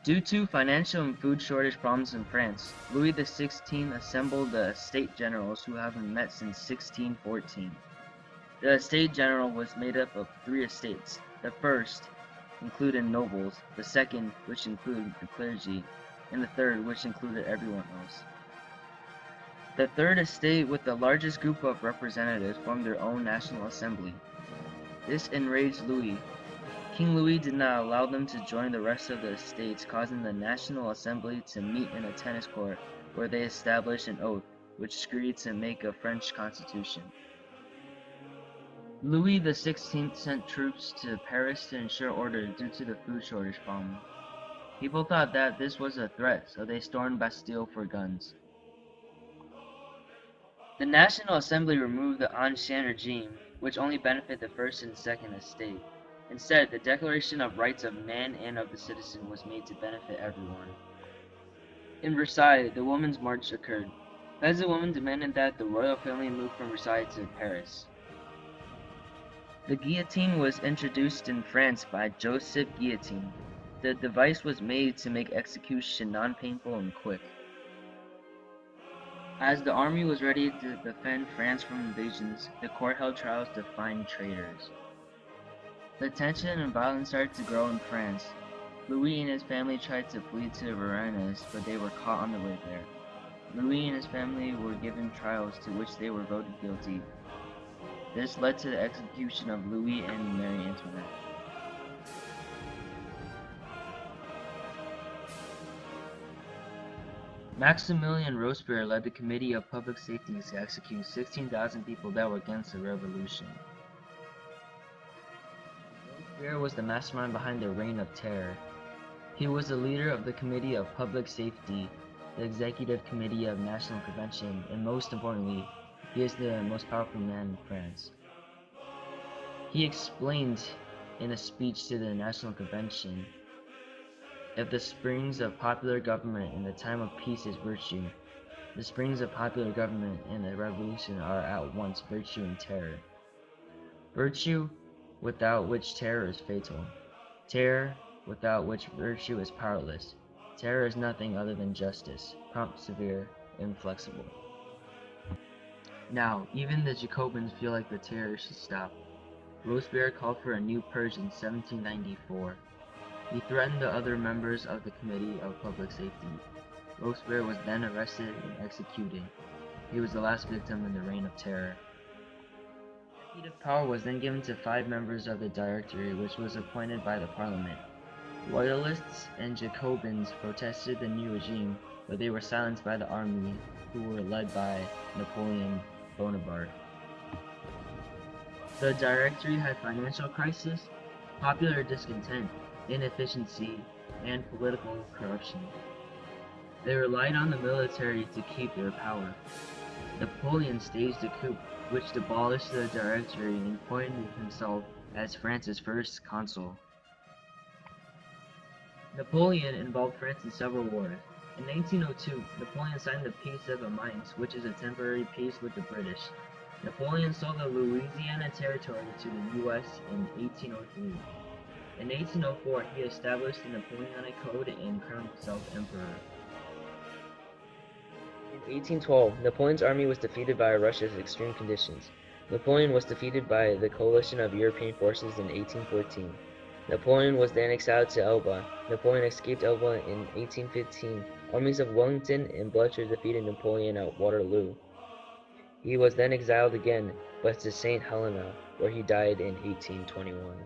Due to financial and food shortage problems in France, Louis XVI assembled the Estates Generals who haven't met since 1614. The Estates General was made up of three estates. The first included nobles, the second, which included the clergy, and the third, which included everyone else. The third estate, with the largest group of representatives, formed their own national assembly. This enraged Louis. King Louis did not allow them to join the rest of the estates, causing the National Assembly to meet in a tennis court, where they established an oath, which agreed to make a French constitution. Louis XVI sent troops to Paris to ensure order due to the food shortage problem. People thought that this was a threat, so they stormed Bastille for guns. The National Assembly removed the Ancien regime, which only benefited the first and second estate. Instead, the Declaration of Rights of Man and of the Citizen was made to benefit everyone. In Versailles, the Women's March occurred. Peasant women demanded that the royal family move from Versailles to Paris. The guillotine was introduced in France by Joseph Guillotine. The device was made to make execution non-painful and quick. As the army was ready to defend France from invasions, the court held trials to find traitors. The tension and violence started to grow in France. Louis and his family tried to flee to Varennes, but they were caught on the way there. Louis and his family were given trials to which they were voted guilty. This led to the execution of Louis and Marie Antoinette. Maximilien Robespierre led the Committee of Public Safety to execute 16,000 people that were against the revolution. Robespierre was the mastermind behind the Reign of Terror. He was the leader of the Committee of Public Safety, the Executive Committee of National Convention, and most importantly, he is the most powerful man in France. He explained in a speech to the National Convention, "If the springs of popular government in the time of peace is virtue, the springs of popular government in a revolution are at once virtue and terror. Virtue, without which terror is fatal. Terror, without which virtue is powerless. Terror is nothing other than justice, prompt, severe, inflexible." Now, even the Jacobins feel like the terror should stop. Robespierre called for a new purge in 1794. He threatened the other members of the Committee of Public Safety. Robespierre was then arrested and executed. He was the last victim in the Reign of Terror. Executive power was then given to 5 members of the Directory, which was appointed by the Parliament. Royalists and Jacobins protested the new regime, but they were silenced by the army, who were led by Napoleon Bonaparte. The Directory had financial crisis, popular discontent, inefficiency, and political corruption. They relied on the military to keep their power. Napoleon staged a coup, which abolished the Directory and appointed himself as France's first consul. Napoleon involved France in several wars. In 1902, Napoleon signed the Peace of Amiens, which is a temporary peace with the British. Napoleon sold the Louisiana Territory to the U.S. in 1803. In 1804, he established the Napoleonic Code and crowned himself emperor. In 1812, Napoleon's army was defeated by Russia's extreme conditions. Napoleon was defeated by the coalition of European forces in 1814. Napoleon was then exiled to Elba. Napoleon escaped Elba in 1815. Armies of Wellington and Blucher defeated Napoleon at Waterloo. He was then exiled again, but to St. Helena, where he died in 1821.